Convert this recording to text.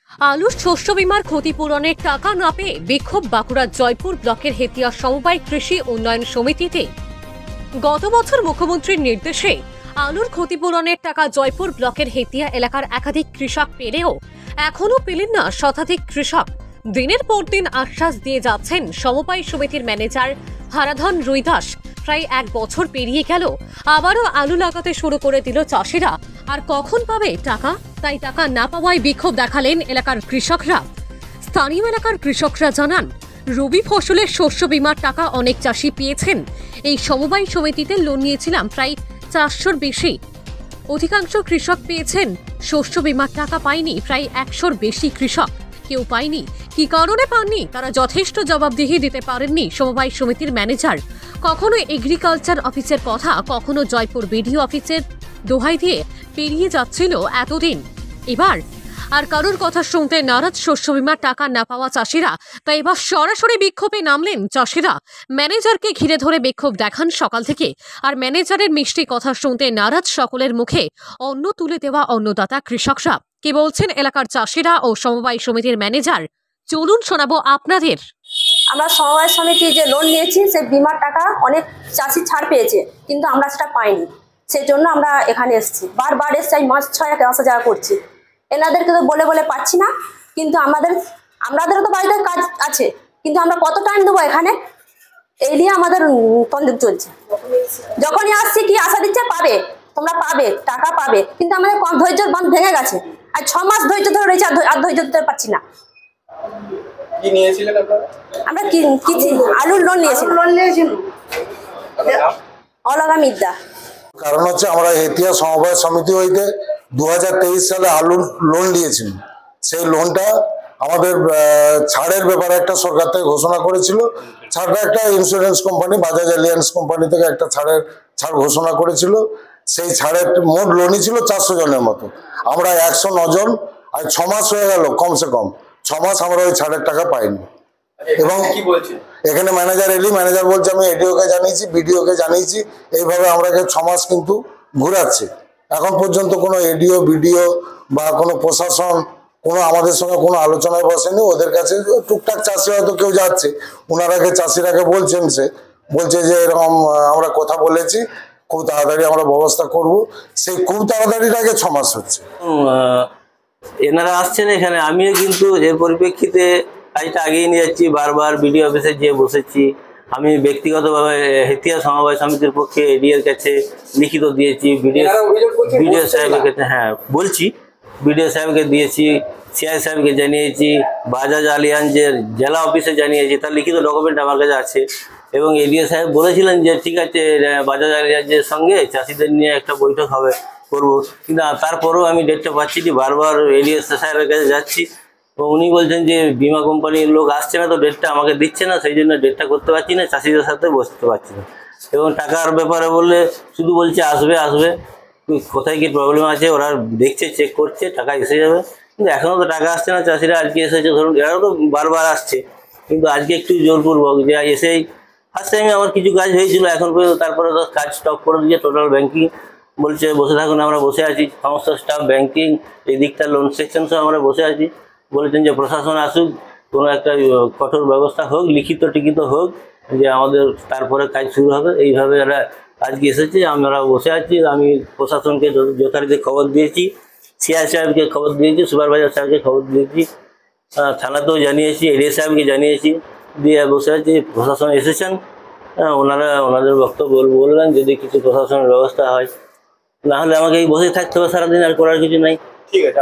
আলুর শস্য বীমার ক্ষতিপূরণের টাকা না পেয়ে বিক্ষোভ বাঁকুড়ার জয়পুর ব্লকের হেতিয়া সমবায় কৃষি উন্নয়ন সমিতিতে। গত বছর মুখ্যমন্ত্রীর নির্দেশে আলুর ক্ষতিপূরণের টাকা জয়পুর ব্লকের হেতিয়া এলাকার একাধিক কৃষক পেলেও এখনও পেলেন না শতাধিক কৃষক। দিনের পর দিন আশ্বাস দিয়ে যাচ্ছেন সমবায় সমিতির ম্যানেজার হারাধন রুইদাস। প্রায় এক বছর পেরিয়ে গেল, আবারও আলু লাগাতে শুরু করে দিল চাষিরা। আর কখন পাবে টাকা? তাই টাকা না পাওয়ায় বিক্ষোভ দেখালেন এলাকার কৃষকরা। স্থানীয় এলাকার কৃষকরা জানান, রবি ফসলের শস্য বীমার টাকা অনেক চাষি পেয়েছেন। এই সমবায় সমিতিতে লোন নিয়েছিলাম প্রায় 400-র বেশি। অধিকাংশ কৃষক পেয়েছেন, শস্য বীমার টাকা পায়নি প্রায় 100-র বেশি কৃষক। কেউ পায়নি, কি কারণে পাননি তারা যথেষ্ট জবাবদিহি দিতে পারেননি সমবায় সমিতির ম্যানেজার। কখনো এগ্রিকালচার অফিসের কথা, কখনো জয়পুর বিডিও অফিসের দোহাই দিয়ে পেরিয়ে যাচ্ছিল এতদিন। এবার আর কারোর কথা শুনতে নারাজ শস্য বীমার টাকা না পাওয়া চাষিরা। তাই এবার সরাসরি বিক্ষোভে নামলেন চাষিরা। ম্যানেজারকে ঘিরে ধরে বিক্ষোভ দেখান সকাল থেকে। আর ম্যানেজারের মিষ্টি কথা শুনতে নারাজ সকলের মুখে অন্ন তুলে দেওয়া অন্নদাতা কৃষকরা। কি বলছেন এলাকার চাষিরা ও সমবায় সমিতির ম্যানেজার, চলুন শোনাবো আপনাদের। আমরা সমবায় সমিতি যে লোন নিয়েছি, সেই বিমার টাকা অনেক চাষি ছাড় পেয়েছে, কিন্তু আমরা সেটা পাইনি। সেই জন্য আমরা এখানে এসেছি, বারবার এসে আমি মাস 6 আসা যাওয়া করছি। এনাদেরকে তো বলে বলে পাচ্ছি না, কিন্তু আমাদেরও তো বাড়িতে কাজ আছে, কিন্তু আমরা কত টাইম দেবো এখানে? এই নিয়ে আমাদের তন্দুক চলছে। যখনই আসছি কি আশা দিচ্ছে পাবে, তোমরা পাবে, টাকা পাবে, কিন্তু আমাদের ধৈর্যের বাঁধ ভেঙে গেছে। আর 6 মাস ধৈর্য ধরে রয়েছে, আর ধৈর্য দিতে পারছি না। আমরা আলুর লোন নিয়েছিলাম। অলগা মিদ্যা। কারণ হচ্ছে আমরা হেতিয়া সমবায় সমিতি হইতে 2023 সালে আলুর লোন নিয়েছিলাম। সেই লোনটা আমাদের ছাড়ের ব্যাপারে একটা সরকার থেকে ঘোষণা করেছিল। ছাড়টা একটা insurance company, Bajaj Allianz company থেকে একটা ছাড় ঘোষণা করেছিল। সেই ছাড়ের মোট লোনই ছিল 400 জনের মতো। আমরা 109 জন, আর 6 মাস হয়ে গেল, কমসে কম 6 মাস আমরা ওই ছাড়ের টাকা পাইনি। এবং এখানে ম্যানেজার ম্যানেজার বলছে আমি এডিওকে জানিয়েছি, বিডিওকে জানিয়েছি, এইভাবে আমরা 6 মাস কিন্তু ঘুরাচ্ছি। এখন পর্যন্ত কোনো এডিও, বিডিও বা কোনো প্রশাসন আমাদের সঙ্গে কোনো আলোচনায় বসেনি। ওদের কাছে টুকটাক চাষি হয়তো কেউ যাচ্ছে, ওনারাকে চাষিরাকে বলছে যে এরকম আমরা কথা বলেছি, খুব তাড়াতাড়ি আমরা ব্যবস্থা করব। সেই খুব তাড়াতাড়ির আগে 6 মাস হচ্ছে। এনারা আসছেন এখানে, আমিও কিন্তু এর পরিপ্রেক্ষিতে কাজটা আগেই নিয়ে যাচ্ছি। বারবার বিডিও অফিসে যেয়ে বসেছি। আমি ব্যক্তিগতভাবে হেতিয়া সমবায় সমিতির পক্ষে এডিএর কাছে লিখিত দিয়েছি, বিডিও সাহেবের কাছে বলছি, বিডিও সাহেবকে দিয়েছি, সিআই সাহেবকে জানিয়েছি, বাজাজ অ্যালিয়ান্সের জেলা অফিসে জানিয়েছি। তার লিখিত ডকুমেন্ট আমার কাছে আছে। এবং এডিও সাহেব বলেছিলেন যে ঠিক আছে, বাজাজ অ্যালিয়ান্সের সঙ্গে চাষিদের নিয়ে একটা বৈঠক করবো, কিন্তু তারপরেও আমি ডেটটা পাচ্ছি না। বারবার এডিও সাহেবের কাছে যাচ্ছি, উনি বলছেন যে বিমা কোম্পানির লোক আসছে না, তো ডেটটা আমাকে দিচ্ছে না, সেই জন্য ডেটটা করতে পারছি না, চাষিদের সাথে বসতে পারছি না। এবং টাকার ব্যাপারে বললে শুধু বলছে আসবে, কোথায় কি প্রবলেম আছে ওরা দেখছে, চেক করছে, টাকা এসে যাবে, কিন্তু এখনও তো টাকা আসছে না। চাষিরা আজকে এসেছে, ধরুন এরাও তো বারবার আসছে, কিন্তু আজকে একটু জোরপূর্বক যে এসেই ফার্স্ট টাইমে আমার কিছু কাজ হয়েছিল, এখন পর্যন্ত তারপরে তো কাজ স্টপ করে দিয়েছে। টোটাল ব্যাংকিং বলছে বসে থাকুন, আমরা বসে আছি, সমস্ত স্টাফ ব্যাংকিং এই দিকটা লোন সেকশন সব আমরা বসে আছি। বলেছেন যে প্রশাসন আসুক, কোনো একটা কঠোর ব্যবস্থা হোক, লিখিত টিখিত হোক, যে আমাদের তারপরে কাজ শুরু হবে। এইভাবে এরা আজকে এসেছে, আমরা বসে আছি। আমি প্রশাসনকে যথারীতি খবর দিয়েছি, সিআই সাহেবকে খবর দিয়েছি, সুপারভাইজার সাহেবকে খবর দিয়েছি, থানাতেও জানিয়েছি, এডিও সাহেবকে জানিয়েছি, দিয়ে বসে আছি। প্রশাসন এসেছেন, ওনাদের বক্তব্য বললেন যদি কিছু প্রশাসনের ব্যবস্থা হয়, নাহলে আমাকে এই বসে থাকতে হবে সারাদিন, আর করার কিছু নাই। ঠিক আছে।